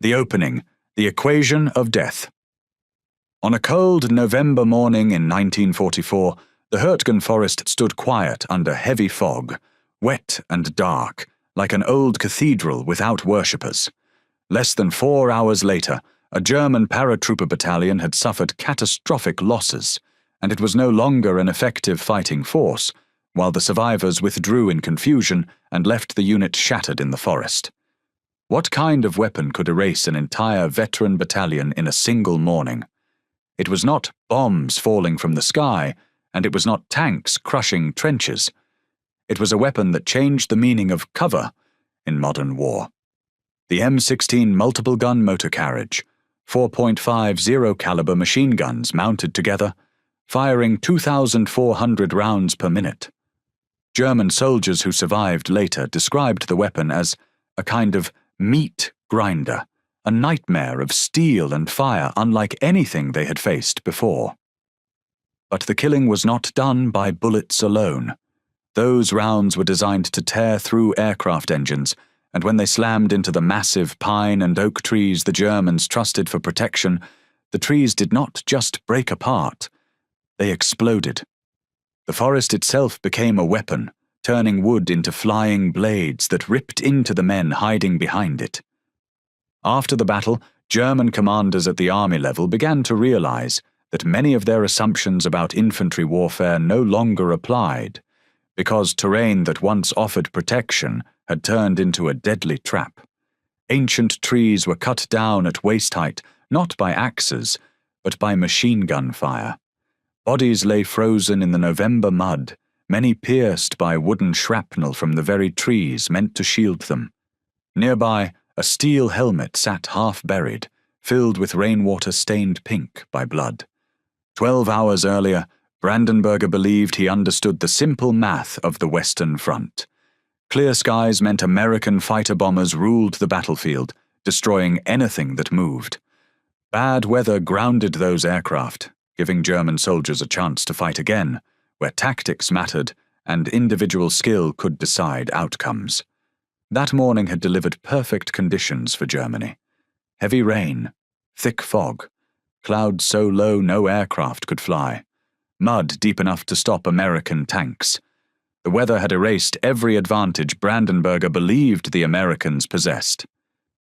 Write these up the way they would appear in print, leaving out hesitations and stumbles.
The opening, the equation of death. On a cold November morning in 1944, the Hürtgen Forest stood quiet under heavy fog, wet and dark, like an old cathedral without worshippers. Less than 4 hours later, a German paratrooper battalion had suffered catastrophic losses, and it was no longer an effective fighting force, while the survivors withdrew in confusion and left the unit shattered in the forest. What kind of weapon could erase an entire veteran battalion in a single morning? It was not bombs falling from the sky, and it was not tanks crushing trenches. It was a weapon that changed the meaning of cover in modern war. The M16 multiple-gun motor carriage, 4.50 caliber machine guns mounted together, firing 2,400 rounds per minute. German soldiers who survived later described the weapon as a kind of meat grinder, a nightmare of steel and fire unlike anything they had faced before. But the killing was not done by bullets alone. Those rounds were designed to tear through aircraft engines, and when they slammed into the massive pine and oak trees the Germans trusted for protection, the trees did not just break apart, they exploded. The forest itself became a weapon, turning wood into flying blades that ripped into the men hiding behind it. After the battle, German commanders at the army level began to realize that many of their assumptions about infantry warfare no longer applied, because terrain that once offered protection had turned into a deadly trap. Ancient trees were cut down at waist height, not by axes, but by machine gun fire. Bodies lay frozen in the November mud, many pierced by wooden shrapnel from the very trees meant to shield them. Nearby, a steel helmet sat half-buried, filled with rainwater stained pink by blood. 12 hours earlier, Brandenburger believed he understood the simple math of the Western Front. Clear skies meant American fighter bombers ruled the battlefield, destroying anything that moved. Bad weather grounded those aircraft, giving German soldiers a chance to fight again, where tactics mattered and individual skill could decide outcomes. That morning had delivered perfect conditions for Germany. Heavy rain, thick fog, clouds so low no aircraft could fly, mud deep enough to stop American tanks. The weather had erased every advantage Brandenburger believed the Americans possessed.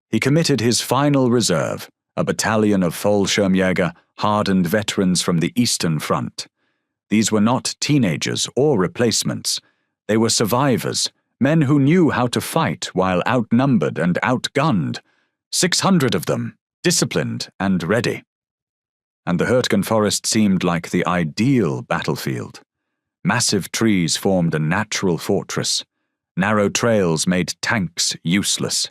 He committed his final reserve, a battalion of Fallschirmjäger, hardened veterans from the Eastern Front. These were not teenagers or replacements. They were survivors, men who knew how to fight while outnumbered and outgunned. 600 of them, disciplined and ready. And the Hürtgen Forest seemed like the ideal battlefield. Massive trees formed a natural fortress. Narrow trails made tanks useless.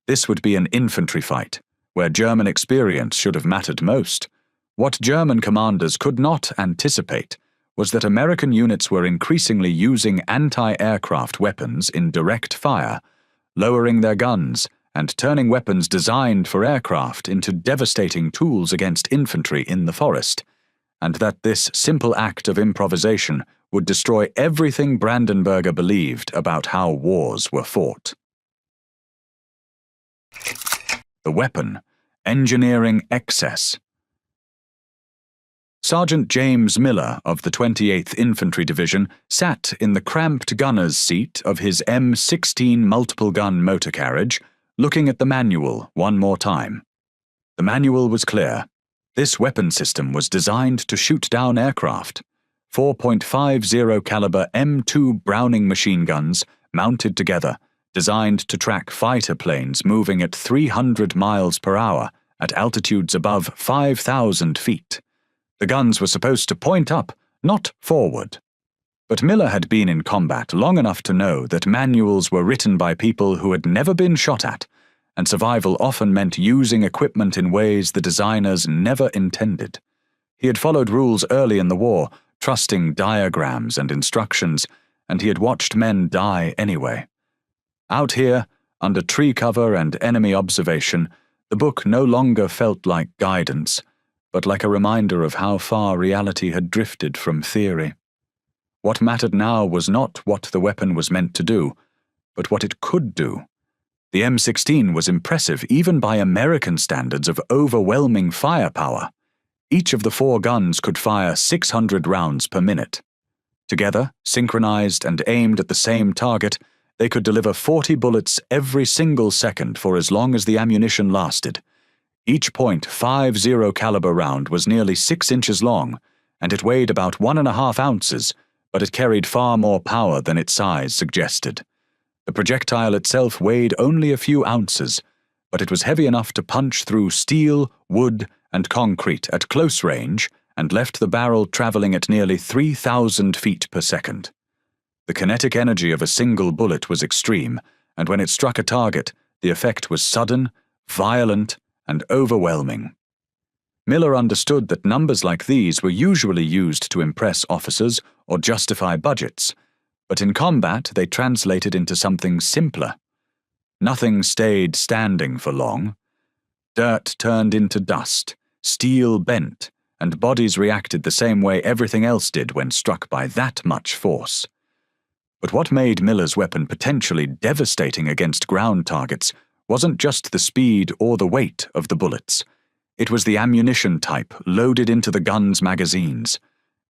This would be an infantry fight, where German experience should have mattered most. What German commanders could not anticipate was that American units were increasingly using anti-aircraft weapons in direct fire, lowering their guns and turning weapons designed for aircraft into devastating tools against infantry in the forest, and that this simple act of improvisation would destroy everything Brandenburger believed about how wars were fought. The weapon, engineering excess. Sergeant James Miller of the 28th Infantry Division sat in the cramped gunner's seat of his M16 multiple-gun motor carriage, looking at the manual one more time. The manual was clear. This weapon system was designed to shoot down aircraft. 4.50 caliber M2 Browning machine guns mounted together, designed to track fighter planes moving at 300 miles per hour at altitudes above 5,000 feet. The guns were supposed to point up, not forward. But Miller had been in combat long enough to know that manuals were written by people who had never been shot at, and survival often meant using equipment in ways the designers never intended. He had followed rules early in the war, trusting diagrams and instructions, and he had watched men die anyway. Out here, under tree cover and enemy observation, the book no longer felt like guidance, but like a reminder of how far reality had drifted from theory. What mattered now was not what the weapon was meant to do, but what it could do. The M16 was impressive even by American standards of overwhelming firepower. Each of the 4 guns could fire 600 rounds per minute. Together, synchronized and aimed at the same target, they could deliver 40 bullets every single second for as long as the ammunition lasted. Each .50 caliber round was nearly 6 inches long, and it weighed about 1.5 ounces, but it carried far more power than its size suggested. The projectile itself weighed only a few ounces, but it was heavy enough to punch through steel, wood, and concrete at close range and left the barrel traveling at nearly 3,000 feet per second. The kinetic energy of a single bullet was extreme, and when it struck a target, the effect was sudden, violent, and overwhelming. Miller understood that numbers like these were usually used to impress officers or justify budgets, but in combat they translated into something simpler. Nothing stayed standing for long. Dirt turned into dust, steel bent, and bodies reacted the same way everything else did when struck by that much force. But what made Miller's weapon potentially devastating against ground targets wasn't just the speed or the weight of the bullets. It was the ammunition type loaded into the gun's magazines.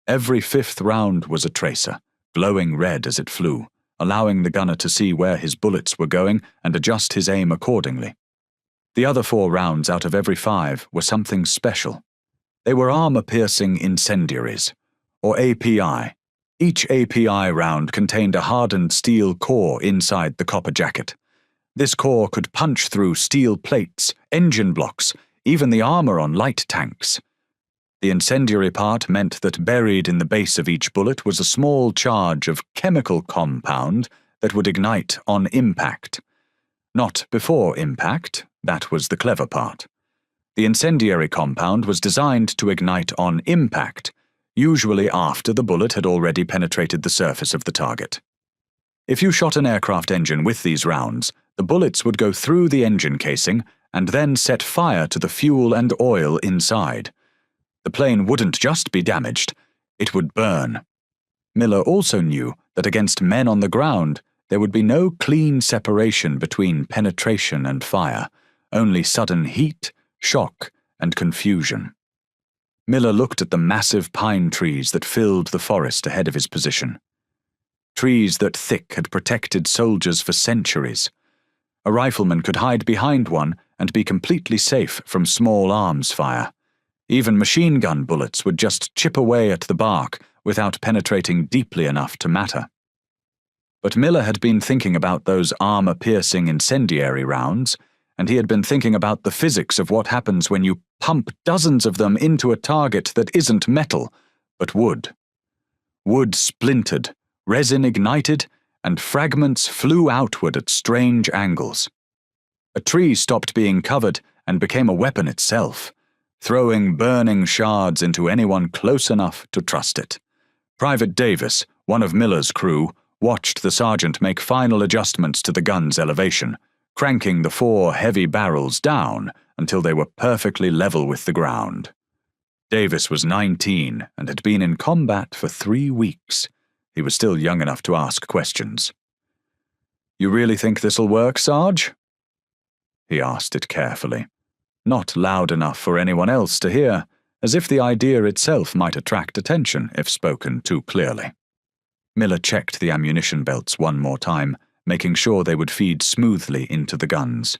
Every 5th round was a tracer, glowing red as it flew, allowing the gunner to see where his bullets were going and adjust his aim accordingly. The other 4 rounds out of every 5 were something special. They were armor-piercing incendiaries, or API. Each API round contained a hardened steel core inside the copper jacket. This core could punch through steel plates, engine blocks, even the armor on light tanks. The incendiary part meant that buried in the base of each bullet was a small charge of chemical compound that would ignite on impact. Not before impact, that was the clever part. The incendiary compound was designed to ignite on impact, usually after the bullet had already penetrated the surface of the target. If you shot an aircraft engine with these rounds, the bullets would go through the engine casing and then set fire to the fuel and oil inside. The plane wouldn't just be damaged, it would burn. Miller also knew that against men on the ground, there would be no clean separation between penetration and fire, only sudden heat, shock, and confusion. Miller looked at the massive pine trees that filled the forest ahead of his position. Trees that thick had protected soldiers for centuries. A rifleman could hide behind one and be completely safe from small arms fire. Even machine gun bullets would just chip away at the bark without penetrating deeply enough to matter. But Miller had been thinking about those armor-piercing incendiary rounds, and he had been thinking about the physics of what happens when you pump dozens of them into a target that isn't metal, but wood. Wood splintered, resin ignited, and fragments flew outward at strange angles. A tree stopped being covered and became a weapon itself, throwing burning shards into anyone close enough to trust it. Private Davis, one of Miller's crew, watched the sergeant make final adjustments to the gun's elevation, cranking the 4 heavy barrels down until they were perfectly level with the ground. Davis was 19 and had been in combat for 3 weeks. He was still young enough to ask questions. "You really think this'll work, Sarge?" He asked it carefully, not loud enough for anyone else to hear, as if the idea itself might attract attention if spoken too clearly. Miller checked the ammunition belts one more time, making sure they would feed smoothly into the guns.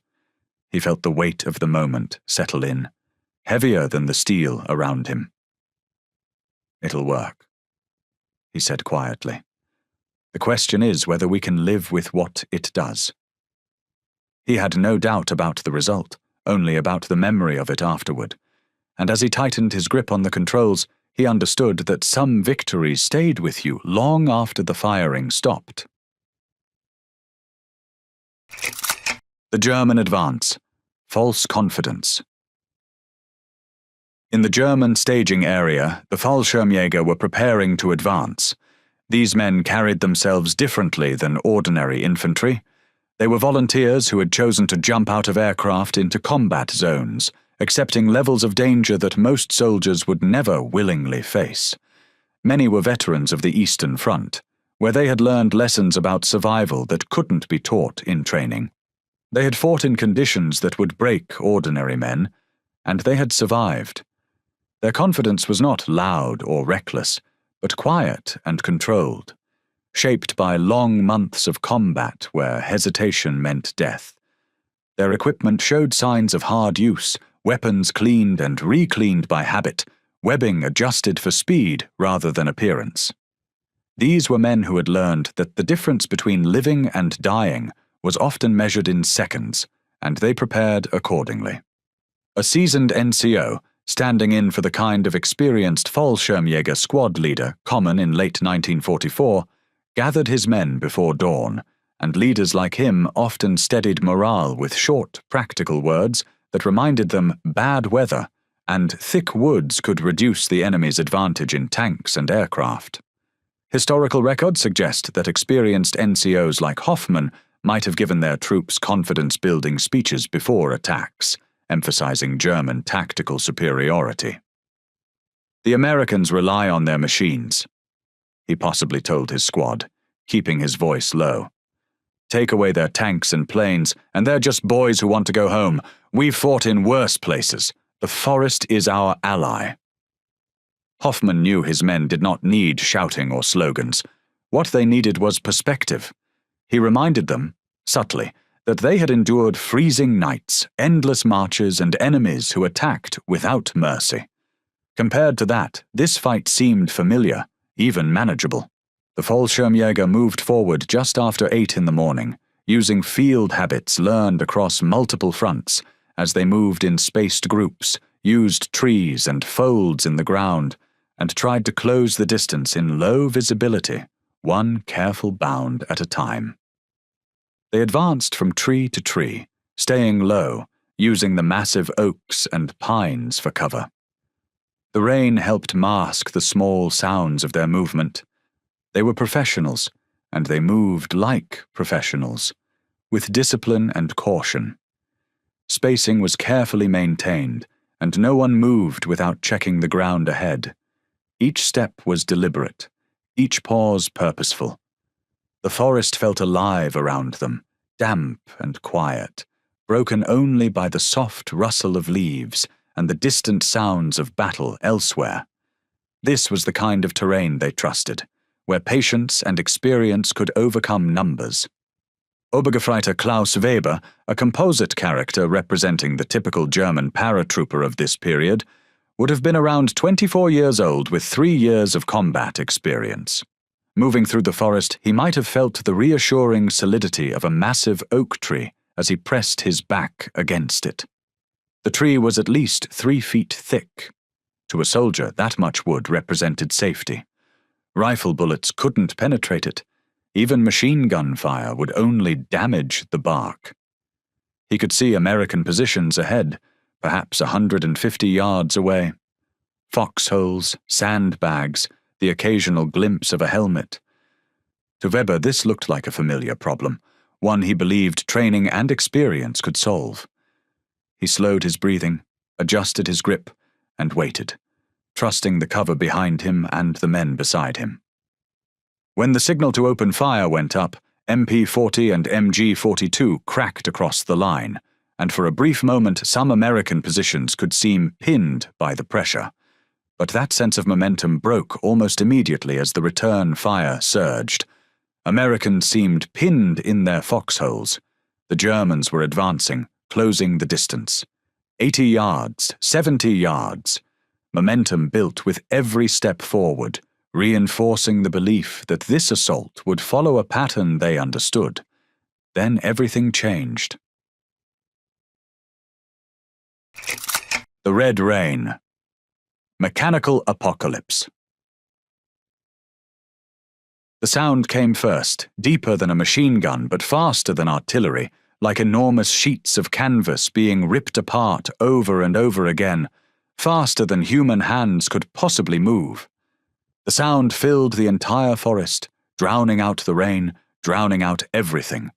He felt the weight of the moment settle in, heavier than the steel around him. "It'll work," he said quietly. "The question is whether we can live with what it does." He had no doubt about the result, only about the memory of it afterward, and as he tightened his grip on the controls, he understood that some victories stayed with you long after the firing stopped. The German advance. False confidence. In the German staging area, the Fallschirmjäger were preparing to advance. These men carried themselves differently than ordinary infantry. They were volunteers who had chosen to jump out of aircraft into combat zones, accepting levels of danger that most soldiers would never willingly face. Many were veterans of the Eastern Front, where they had learned lessons about survival that couldn't be taught in training. They had fought in conditions that would break ordinary men, and they had survived. Their confidence was not loud or reckless, but quiet and controlled, shaped by long months of combat where hesitation meant death. Their equipment showed signs of hard use, weapons cleaned and re-cleaned by habit, webbing adjusted for speed rather than appearance. These were men who had learned that the difference between living and dying was often measured in seconds, and they prepared accordingly. A seasoned NCO, standing in for the kind of experienced Fallschirmjäger squad leader common in late 1944, gathered his men before dawn, and leaders like him often steadied morale with short, practical words that reminded them bad weather and thick woods could reduce the enemy's advantage in tanks and aircraft. Historical records suggest that experienced NCOs like Hoffman might have given their troops confidence-building speeches before attacks, emphasizing German tactical superiority. The Americans rely on their machines, he possibly told his squad, keeping his voice low. Take away their tanks and planes, and they're just boys who want to go home. We've fought in worse places. The forest is our ally. Hoffman knew his men did not need shouting or slogans. What they needed was perspective. He reminded them, subtly, that they had endured freezing nights, endless marches, and enemies who attacked without mercy. Compared to that, this fight seemed familiar, even manageable. The Fallschirmjäger moved forward just after 8 in the morning, using field habits learned across multiple fronts as they moved in spaced groups, used trees and folds in the ground, and tried to close the distance in low visibility, one careful bound at a time. They advanced from tree to tree, staying low, using the massive oaks and pines for cover. The rain helped mask the small sounds of their movement. They were professionals, and they moved like professionals, with discipline and caution. Spacing was carefully maintained, and no one moved without checking the ground ahead. Each step was deliberate, each pause purposeful. The forest felt alive around them, damp and quiet, broken only by the soft rustle of leaves and the distant sounds of battle elsewhere. This was the kind of terrain they trusted, where patience and experience could overcome numbers. Obergefreiter Klaus Weber, a composite character representing the typical German paratrooper of this period, would have been around 24 years old with 3 years of combat experience. Moving through the forest, he might have felt the reassuring solidity of a massive oak tree as he pressed his back against it. The tree was at least 3 feet thick. To a soldier, that much wood represented safety. Rifle bullets couldn't penetrate it. Even machine gun fire would only damage the bark. He could see American positions ahead, perhaps 150 yards away. Foxholes, sandbags, the occasional glimpse of a helmet. To Weber, this looked like a familiar problem, one he believed training and experience could solve. He slowed his breathing, adjusted his grip, and waited, trusting the cover behind him and the men beside him. When the signal to open fire went up, MP-40 and MG-42 cracked across the line, and for a brief moment some American positions could seem pinned by the pressure. But that sense of momentum broke almost immediately as the return fire surged. Americans seemed pinned in their foxholes. The Germans were advancing, closing the distance. 80 yards, 70 yards. Momentum built with every step forward, reinforcing the belief that this assault would follow a pattern they understood. Then everything changed. The Red Rain. Mechanical apocalypse. The sound came first, deeper than a machine gun but faster than artillery, like enormous sheets of canvas being ripped apart over and over again, faster than human hands could possibly move. The sound filled the entire forest, drowning out the rain, drowning out everything.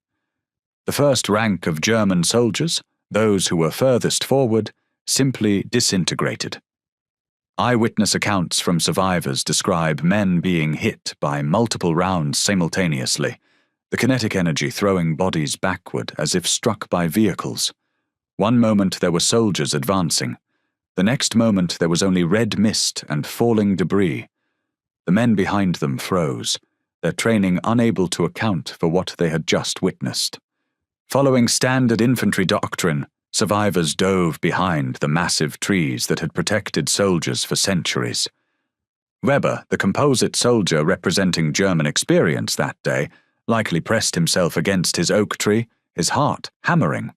The first rank of German soldiers, those who were furthest forward, simply disintegrated. Eyewitness accounts from survivors describe men being hit by multiple rounds simultaneously, the kinetic energy throwing bodies backward as if struck by vehicles. One moment there were soldiers advancing. The next moment there was only red mist and falling debris. The men behind them froze, their training unable to account for what they had just witnessed. Following standard infantry doctrine, survivors dove behind the massive trees that had protected soldiers for centuries. Weber, the composite soldier representing German experience that day, likely pressed himself against his oak tree, his heart hammering.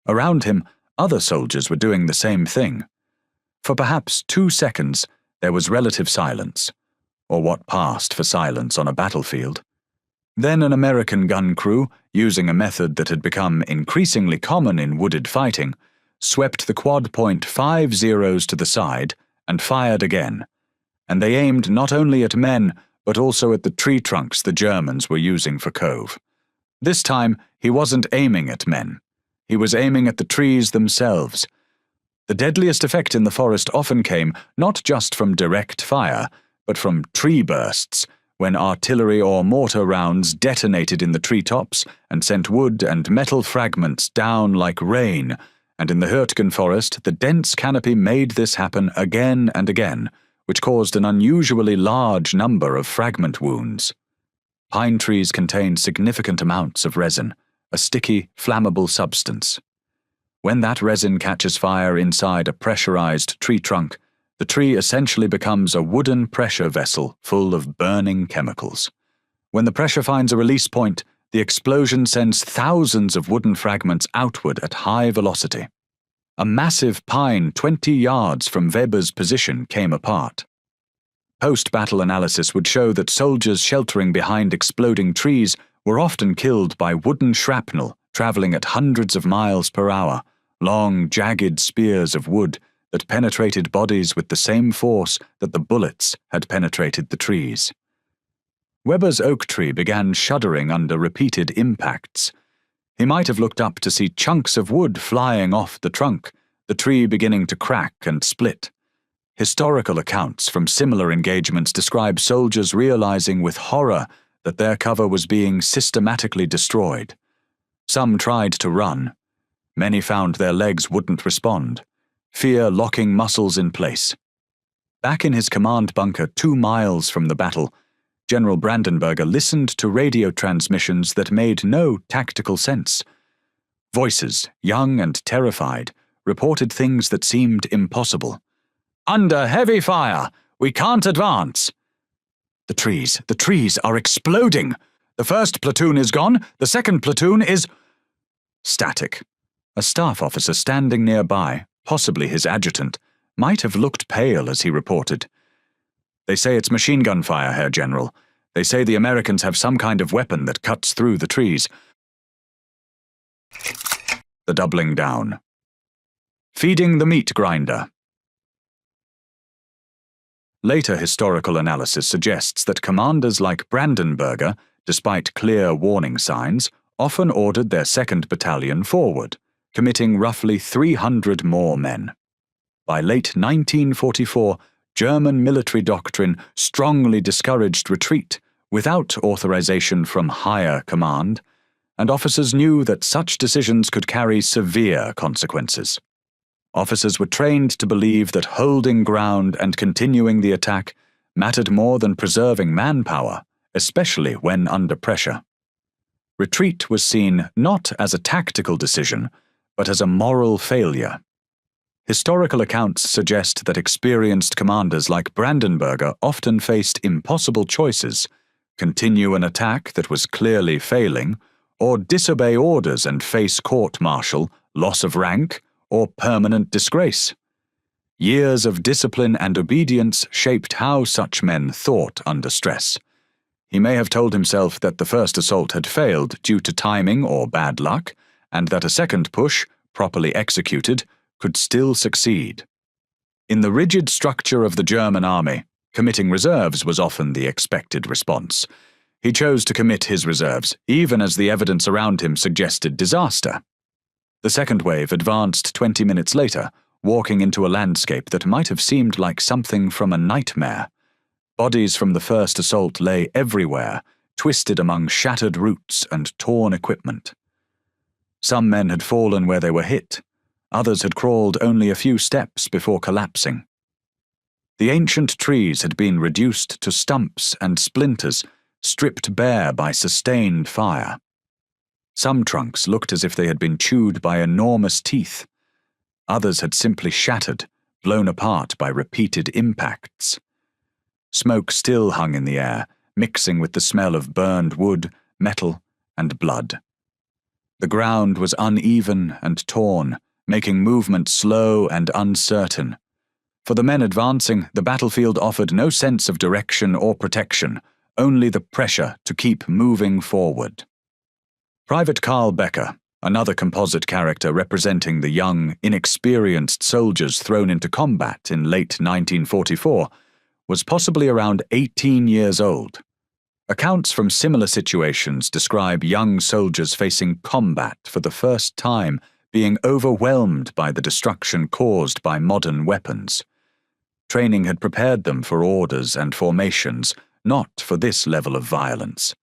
Around him, other soldiers were doing the same thing. For perhaps 2 seconds, there was relative silence, or what passed for silence on a battlefield. Then an American gun crew, using a method that had become increasingly common in wooded fighting, swept the quad point 5 zeros to the side and fired again, and they aimed not only at men but also at the tree trunks the Germans were using for cove. This time, he wasn't aiming at men. He was aiming at the trees themselves. The deadliest effect in the forest often came not just from direct fire, but from tree bursts, when artillery or mortar rounds detonated in the treetops and sent wood and metal fragments down like rain, and in the Hürtgen Forest the dense canopy made this happen again and again, which caused an unusually large number of fragment wounds. Pine trees contain significant amounts of resin, a sticky, flammable substance. When that resin catches fire inside a pressurized tree trunk, the tree essentially becomes a wooden pressure vessel full of burning chemicals. When the pressure finds a release point, the explosion sends thousands of wooden fragments outward at high velocity. A massive pine 20 yards from Weber's position came apart. Post-battle analysis would show that soldiers sheltering behind exploding trees were often killed by wooden shrapnel traveling at hundreds of miles per hour, long, jagged spears of wood that penetrated bodies with the same force that the bullets had penetrated the trees. Weber's oak tree began shuddering under repeated impacts. He might have looked up to see chunks of wood flying off the trunk, the tree beginning to crack and split. Historical accounts from similar engagements describe soldiers realizing with horror that their cover was being systematically destroyed. Some tried to run. Many found their legs wouldn't respond, fear locking muscles in place. Back in his command bunker 2 miles from the battle, General Brandenberger listened to radio transmissions that made no tactical sense. Voices, young and terrified, reported things that seemed impossible. "Under heavy fire! We can't advance!" The trees are exploding! The first platoon is gone, the second platoon is... Static. A staff officer standing nearby, possibly his adjutant, might have looked pale as he reported. "They say it's machine gun fire, Herr General. They say the Americans have some kind of weapon that cuts through the trees." The doubling down. Feeding the meat grinder. Later historical analysis suggests that commanders like Brandenberger, despite clear warning signs, often ordered their 2nd Battalion forward, committing roughly 300 more men. By late 1944, German military doctrine strongly discouraged retreat without authorization from higher command, and officers knew that such decisions could carry severe consequences. Officers were trained to believe that holding ground and continuing the attack mattered more than preserving manpower, especially when under pressure. Retreat was seen not as a tactical decision, but as a moral failure. Historical accounts suggest that experienced commanders like Brandenberger often faced impossible choices: continue an attack that was clearly failing, or disobey orders and face court-martial, loss of rank, or permanent disgrace. Years of discipline and obedience shaped how such men thought under stress. He may have told himself that the first assault had failed due to timing or bad luck, and that a second push, properly executed, could still succeed. In the rigid structure of the German army, committing reserves was often the expected response. He chose to commit his reserves, even as the evidence around him suggested disaster. The second wave advanced 20 minutes later, walking into a landscape that might have seemed like something from a nightmare. Bodies from the first assault lay everywhere, twisted among shattered roots and torn equipment. Some men had fallen where they were hit, others had crawled only a few steps before collapsing. The ancient trees had been reduced to stumps and splinters, stripped bare by sustained fire. Some trunks looked as if they had been chewed by enormous teeth. Others had simply shattered, blown apart by repeated impacts. Smoke still hung in the air, mixing with the smell of burned wood, metal, and blood. The ground was uneven and torn, making movement slow and uncertain. For the men advancing, the battlefield offered no sense of direction or protection, only the pressure to keep moving forward. Private Carl Becker, another composite character representing the young, inexperienced soldiers thrown into combat in late 1944, was possibly around 18 years old. Accounts from similar situations describe young soldiers facing combat for the first time being overwhelmed by the destruction caused by modern weapons. Training had prepared them for orders and formations, not for this level of violence.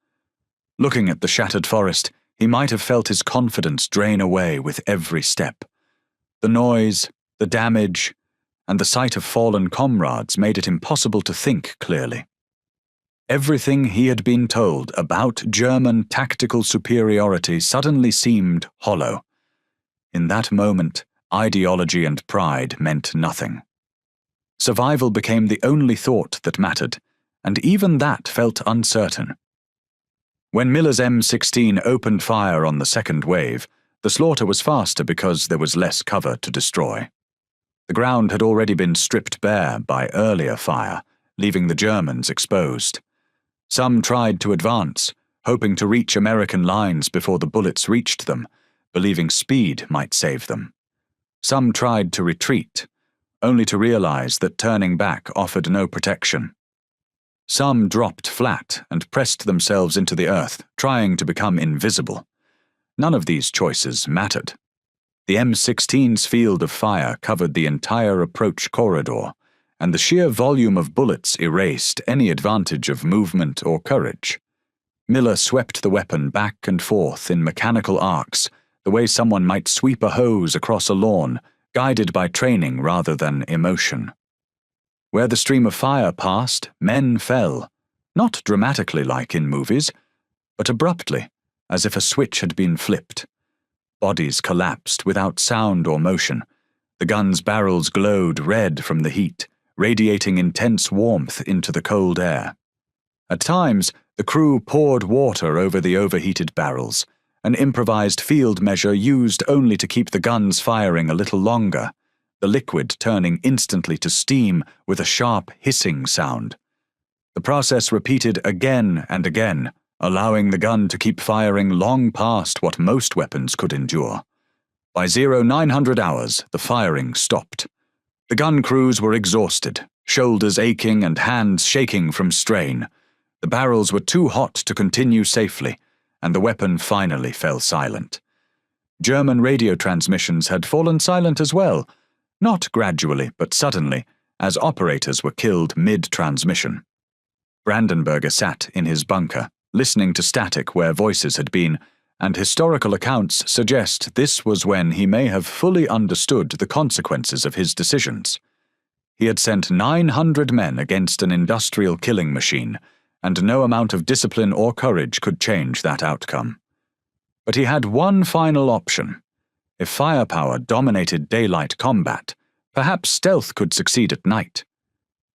Looking at the shattered forest, he might have felt his confidence drain away with every step. The noise, the damage, and the sight of fallen comrades made it impossible to think clearly. Everything he had been told about German tactical superiority suddenly seemed hollow. In that moment, ideology and pride meant nothing. Survival became the only thought that mattered, and even that felt uncertain. When Miller's M16 opened fire on the second wave, the slaughter was faster because there was less cover to destroy. The ground had already been stripped bare by earlier fire, leaving the Germans exposed. Some tried to advance, hoping to reach American lines before the bullets reached them, believing speed might save them. Some tried to retreat, only to realize that turning back offered no protection. Some dropped flat and pressed themselves into the earth, trying to become invisible. None of these choices mattered. The M16's field of fire covered the entire approach corridor, and the sheer volume of bullets erased any advantage of movement or courage. Miller swept the weapon back and forth in mechanical arcs, the way someone might sweep a hose across a lawn, guided by training rather than emotion. Where the stream of fire passed, men fell, not dramatically like in movies, but abruptly, as if a switch had been flipped. Bodies collapsed without sound or motion. The gun's barrels glowed red from the heat, radiating intense warmth into the cold air. At times, the crew poured water over the overheated barrels, an improvised field measure used only to keep the guns firing a little longer, the liquid turning instantly to steam with a sharp hissing sound. The process repeated again and again, allowing the gun to keep firing long past what most weapons could endure. By 0900 hours, the firing stopped. The gun crews were exhausted, shoulders aching and hands shaking from strain. The barrels were too hot to continue safely, and the weapon finally fell silent. German radio transmissions had fallen silent as well, not gradually but suddenly, as operators were killed mid-transmission. Brandenberger sat in his bunker, listening to static where voices had been, and historical accounts suggest this was when he may have fully understood the consequences of his decisions. He had sent 900 men against an industrial killing machine, and no amount of discipline or courage could change that outcome. But he had one final option. If firepower dominated daylight combat, perhaps stealth could succeed at night.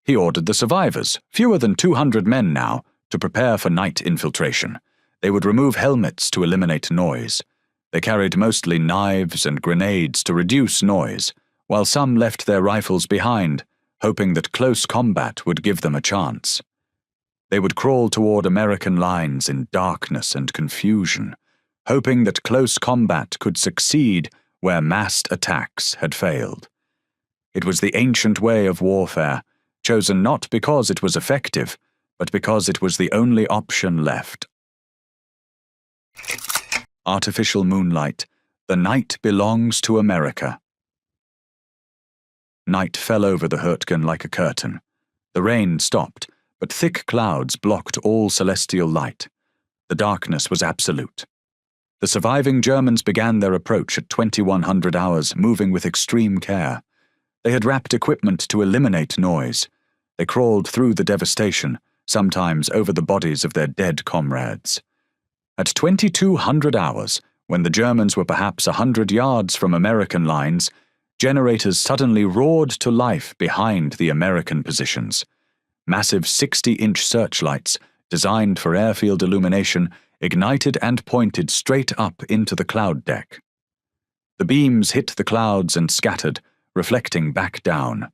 He ordered the survivors, fewer than 200 men now, to prepare for night infiltration. They would remove helmets to eliminate noise. They carried mostly knives and grenades to reduce noise, while some left their rifles behind, hoping that close combat would give them a chance. They would crawl toward American lines in darkness and confusion, hoping that close combat could succeed where massed attacks had failed. It was the ancient way of warfare, chosen not because it was effective, but because it was the only option left. Artificial moonlight. The night belongs to America. Night fell over the Hürtgen like a curtain. The rain stopped, but thick clouds blocked all celestial light. The darkness was absolute. The surviving Germans began their approach at 2100 hours, moving with extreme care. They had wrapped equipment to eliminate noise. They crawled through the devastation, sometimes over the bodies of their dead comrades. At 2200 hours, when the Germans were perhaps 100 yards from American lines, generators suddenly roared to life behind the American positions. Massive 60-inch searchlights, designed for airfield illumination, ignited and pointed straight up into the cloud deck. The beams hit the clouds and scattered, reflecting back down.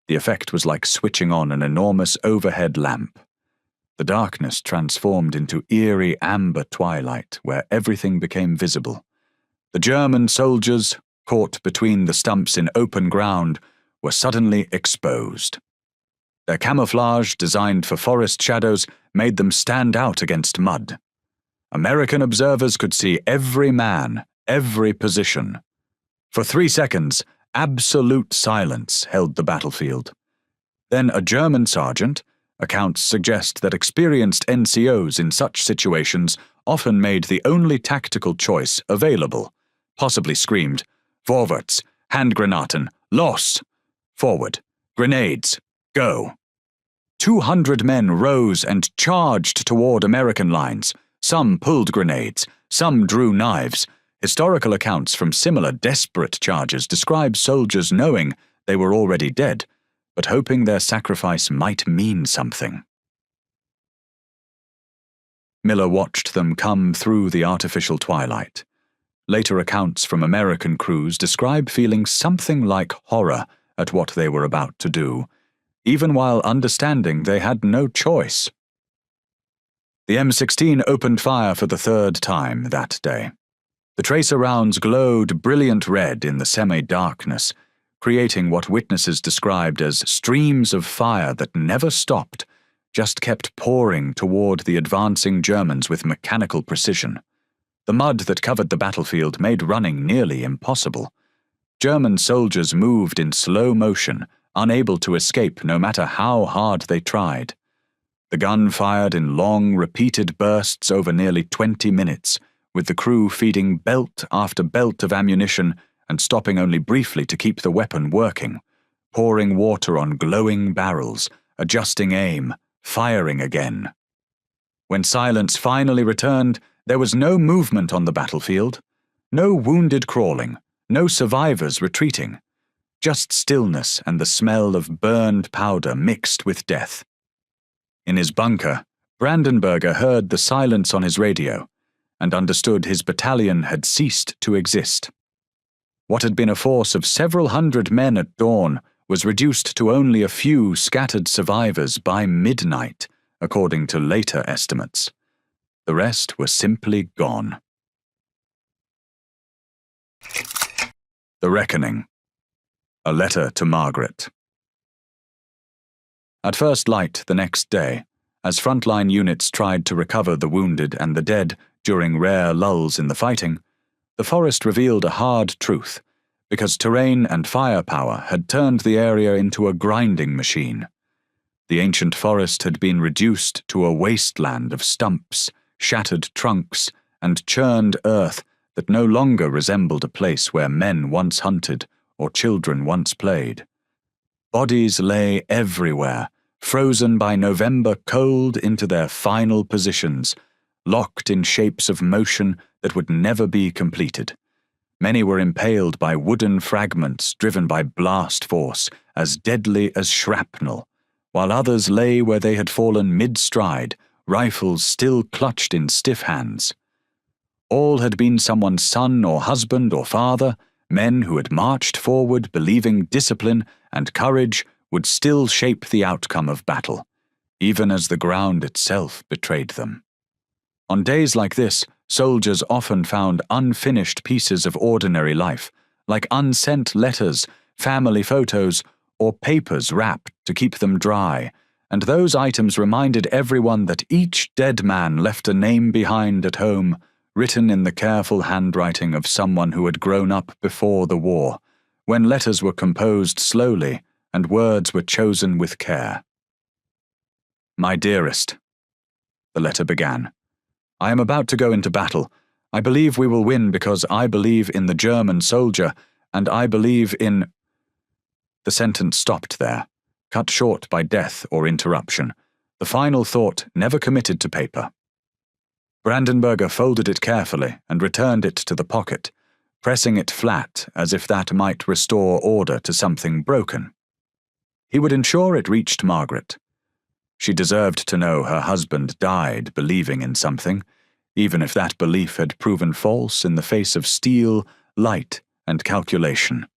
The effect was like switching on an enormous overhead lamp. The darkness transformed into eerie amber twilight where everything became visible. The German soldiers, caught between the stumps in open ground, were suddenly exposed. Their camouflage, designed for forest shadows, made them stand out against mud. American observers could see every man, every position. For 3 seconds, absolute silence held the battlefield. Then a German sergeant, accounts suggest that experienced NCOs in such situations often made the only tactical choice available, possibly screamed, "Vorwärts, Handgranaten, los! Forward, grenades, go!" 200 men rose and charged toward American lines. Some pulled grenades, some drew knives. Historical accounts from similar desperate charges describe soldiers knowing they were already dead, but hoping their sacrifice might mean something. Miller watched them come through the artificial twilight. Later accounts from American crews describe feeling something like horror at what they were about to do, even while understanding they had no choice. The M16 opened fire for the 3rd time that day. The tracer rounds glowed brilliant red in the semi-darkness, creating what witnesses described as streams of fire that never stopped, just kept pouring toward the advancing Germans with mechanical precision. The mud that covered the battlefield made running nearly impossible. German soldiers moved in slow motion, unable to escape no matter how hard they tried. The gun fired in long, repeated bursts over nearly 20 minutes, with the crew feeding belt after belt of ammunition and stopping only briefly to keep the weapon working, pouring water on glowing barrels, adjusting aim, firing again. When silence finally returned, there was no movement on the battlefield, no wounded crawling, no survivors retreating, just stillness and the smell of burned powder mixed with death. In his bunker, Brandenberger heard the silence on his radio and understood his battalion had ceased to exist. What had been a force of several hundred men at dawn was reduced to only a few scattered survivors by midnight, according to later estimates. The rest were simply gone. The Reckoning. A letter to Margaret. At first light the next day, as frontline units tried to recover the wounded and the dead during rare lulls in the fighting, the forest revealed a hard truth, because terrain and firepower had turned the area into a grinding machine. The ancient forest had been reduced to a wasteland of stumps, shattered trunks, and churned earth that no longer resembled a place where men once hunted or children once played. Bodies lay everywhere, frozen by November cold into their final positions, locked in shapes of motion that would never be completed. Many were impaled by wooden fragments driven by blast force, as deadly as shrapnel, while others lay where they had fallen mid-stride, rifles still clutched in stiff hands. All had been someone's son or husband or father, men who had marched forward believing discipline and courage would still shape the outcome of battle, even as the ground itself betrayed them. On days like this, soldiers often found unfinished pieces of ordinary life, like unsent letters, family photos, or papers wrapped to keep them dry, and those items reminded everyone that each dead man left a name behind at home, written in the careful handwriting of someone who had grown up before the war, when letters were composed slowly and words were chosen with care. "My dearest," the letter began, I am about to go into battle. I believe we will win because I believe in the German soldier, and I believe in—" The sentence stopped there, cut short by death or interruption, the final thought never committed to paper. Brandenberger folded it carefully and returned it to the pocket, pressing it flat as if that might restore order to something broken. He would ensure it reached Margaret. She deserved to know her husband died believing in something, even if that belief had proven false in the face of steel, light, and calculation.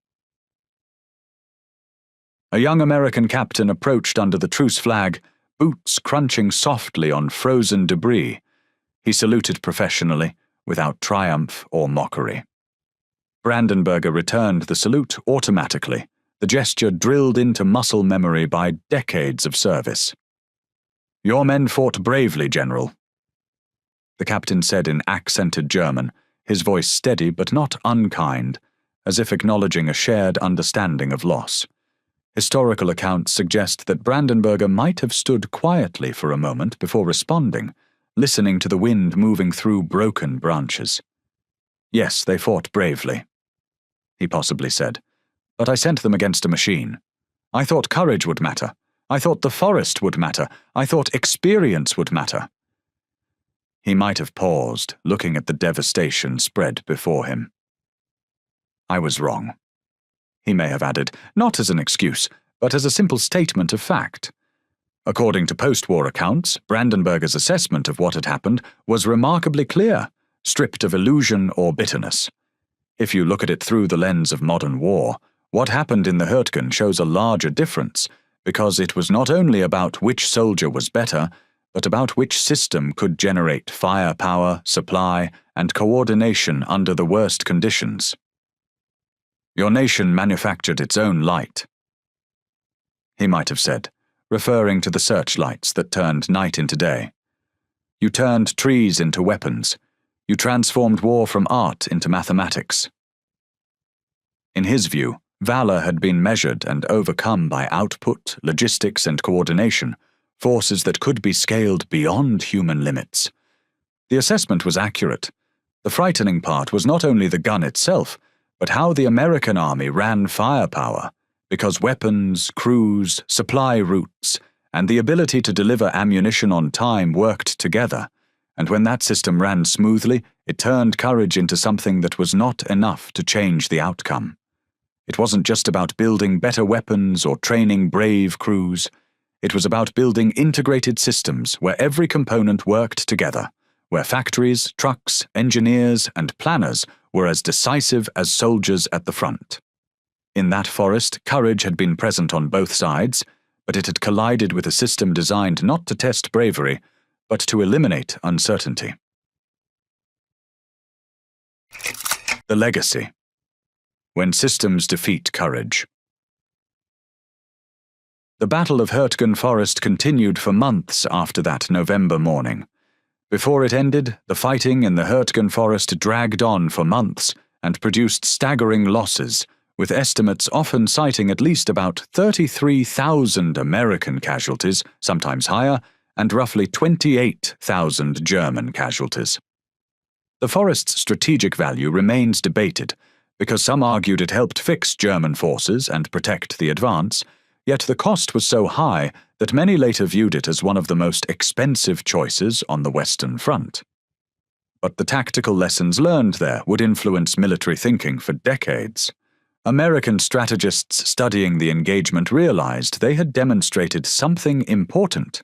A young American captain approached under the truce flag, boots crunching softly on frozen debris. He saluted professionally, without triumph or mockery. Brandenberger returned the salute automatically, the gesture drilled into muscle memory by decades of service. "Your men fought bravely, General," the captain said in accented German, his voice steady but not unkind, as if acknowledging a shared understanding of loss. Historical accounts suggest that Brandenberger might have stood quietly for a moment before responding, listening to the wind moving through broken branches. "Yes, they fought bravely," he possibly said, "but I sent them against a machine. I thought courage would matter. I thought the forest would matter. I thought experience would matter." He might have paused, looking at the devastation spread before him. "I was wrong," he may have added, not as an excuse, but as a simple statement of fact. According to post-war accounts, Brandenberger's assessment of what had happened was remarkably clear, stripped of illusion or bitterness. If you look at it through the lens of modern war, what happened in the Hürtgen shows a larger difference, because it was not only about which soldier was better, but about which system could generate firepower, supply, and coordination under the worst conditions. "Your nation manufactured its own light," he might have said, referring to the searchlights that turned night into day. "You turned trees into weapons. You transformed war from art into mathematics." In his view, valor had been measured and overcome by output, logistics, and coordination, forces that could be scaled beyond human limits. The assessment was accurate. The frightening part was not only the gun itself, but how the American army ran firepower, because weapons, crews, supply routes, and the ability to deliver ammunition on time worked together, and when that system ran smoothly, it turned courage into something that was not enough to change the outcome. It wasn't just about building better weapons or training brave crews. It was about building integrated systems where every component worked together, where factories, trucks, engineers, and planners were as decisive as soldiers at the front. In that forest, courage had been present on both sides, but it had collided with a system designed not to test bravery, but to eliminate uncertainty. The legacy. When systems defeat courage. The Battle of Hürtgen Forest continued for months after that November morning. Before it ended, the fighting in the Hürtgen Forest dragged on for months and produced staggering losses, with estimates often citing at least about 33,000 American casualties, sometimes higher, and roughly 28,000 German casualties. The forest's strategic value remains debated, because some argued it helped fix German forces and protect the advance, yet the cost was so high that many later viewed it as one of the most expensive choices on the Western Front. But the tactical lessons learned there would influence military thinking for decades. American strategists studying the engagement realized they had demonstrated something important.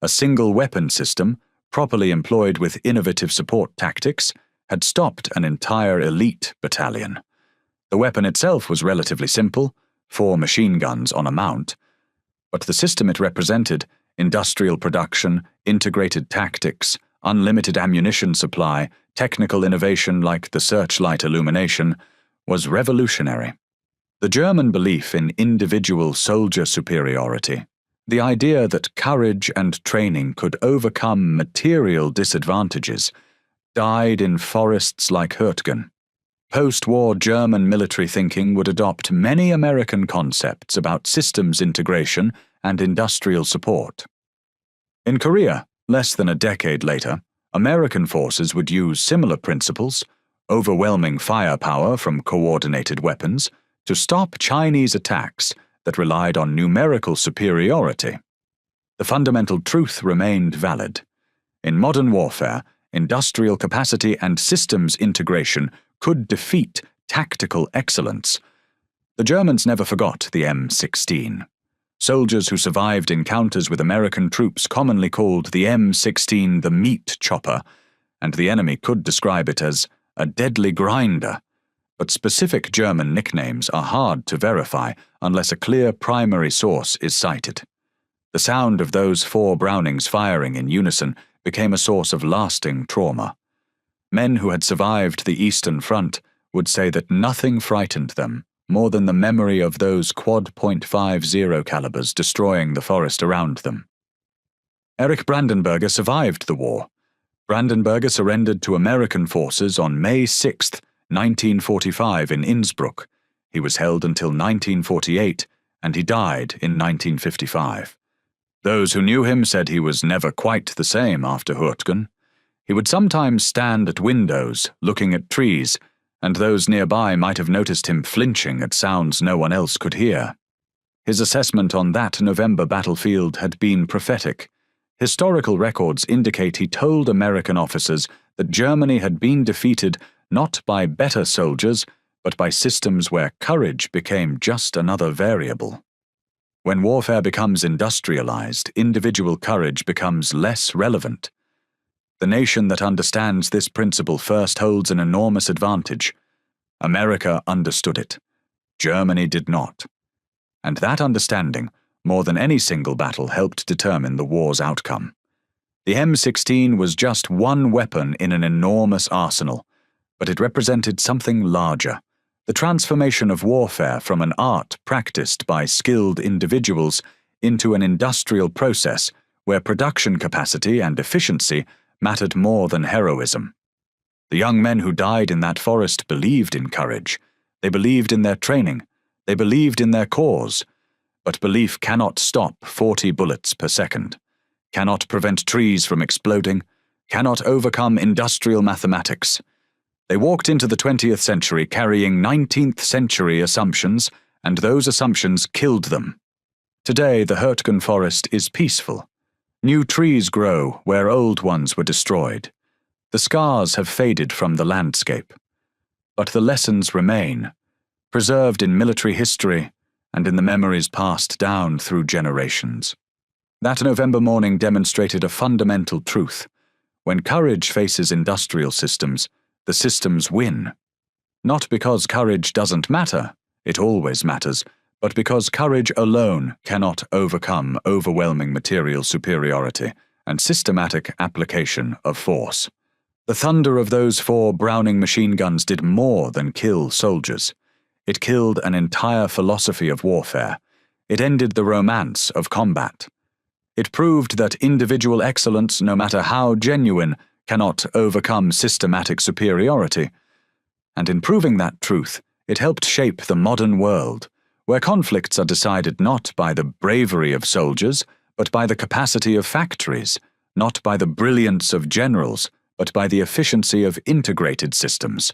A single weapon system, properly employed with innovative support tactics, had stopped an entire elite battalion. The weapon itself was relatively simple, 4 machine guns on a mount, but the system it represented, industrial production, integrated tactics, unlimited ammunition supply, technical innovation like the searchlight illumination, was revolutionary. The German belief in individual soldier superiority, the idea that courage and training could overcome material disadvantages, died in forests like Hürtgen. Post-war German military thinking would adopt many American concepts about systems integration and industrial support. In Korea, less than a decade later, American forces would use similar principles, overwhelming firepower from coordinated weapons, to stop Chinese attacks that relied on numerical superiority. The fundamental truth remained valid. In modern warfare, industrial capacity and systems integration could defeat tactical excellence. The Germans never forgot the M16. Soldiers who survived encounters with American troops commonly called the M16 the meat chopper, and the enemy could describe it as a deadly grinder. But specific German nicknames are hard to verify unless a clear primary source is cited. The sound of those 4 Brownings firing in unison became a source of lasting trauma. Men who had survived the Eastern Front would say that nothing frightened them more than the memory of those quad .50 calibers destroying the forest around them. Erich Brandenberger survived the war. Brandenberger surrendered to American forces on May 6, 1945 in Innsbruck. He was held until 1948, and he died in 1955. Those who knew him said he was never quite the same after Hürtgen. He would sometimes stand at windows, looking at trees, and those nearby might have noticed him flinching at sounds no one else could hear. His assessment on that November battlefield had been prophetic. Historical records indicate he told American officers that Germany had been defeated not by better soldiers, but by systems where courage became just another variable. When warfare becomes industrialized, individual courage becomes less relevant. The nation that understands this principle first holds an enormous advantage. America understood it. Germany did not. And that understanding, more than any single battle, helped determine the war's outcome. The M16 was just one weapon in an enormous arsenal, but it represented something larger. The transformation of warfare from an art practiced by skilled individuals into an industrial process where production capacity and efficiency mattered more than heroism. The young men who died in that forest believed in courage. They believed in their training. They believed in their cause. But belief cannot stop 40 bullets per second, cannot prevent trees from exploding, cannot overcome industrial mathematics. They walked into the 20th century carrying 19th century assumptions, and those assumptions killed them. Today, the Hürtgen Forest is peaceful. New trees grow where old ones were destroyed. The scars have faded from the landscape. But the lessons remain, preserved in military history and in the memories passed down through generations. That November morning demonstrated a fundamental truth. When courage faces industrial systems, the systems win. Not because courage doesn't matter, it always matters, but because courage alone cannot overcome overwhelming material superiority and systematic application of force. The thunder of those 4 Browning machine guns did more than kill soldiers. It killed an entire philosophy of warfare. It ended the romance of combat. It proved that individual excellence, no matter how genuine, cannot overcome systematic superiority. And in proving that truth, it helped shape the modern world, where conflicts are decided not by the bravery of soldiers, but by the capacity of factories, not by the brilliance of generals, but by the efficiency of integrated systems.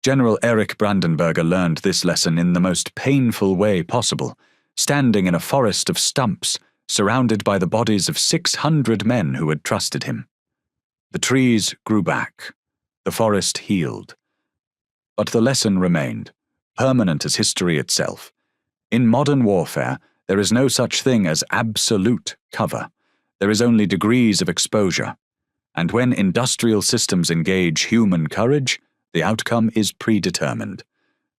General Erich Brandenberger learned this lesson in the most painful way possible, standing in a forest of stumps, surrounded by the bodies of 600 men who had trusted him. The trees grew back. The forest healed. But the lesson remained, permanent as history itself. In modern warfare, there is no such thing as absolute cover. There is only degrees of exposure. And when industrial systems engage human courage, the outcome is predetermined.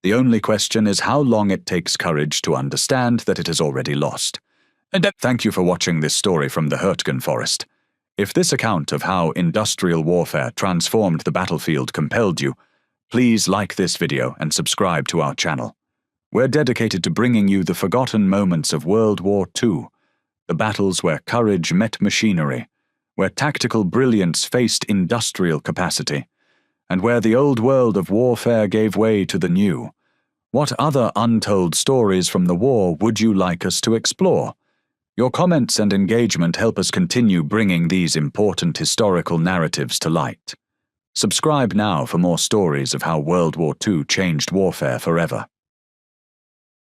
The only question is how long it takes courage to understand that it has already lost. And thank you for watching this story from the Hürtgen Forest. If this account of how industrial warfare transformed the battlefield compelled you, please like this video and subscribe to our channel. We're dedicated to bringing you the forgotten moments of World War II, the battles where courage met machinery, where tactical brilliance faced industrial capacity, and where the old world of warfare gave way to the new. What other untold stories from the war would you like us to explore? Your comments and engagement help us continue bringing these important historical narratives to light. Subscribe now for more stories of how World War II changed warfare forever.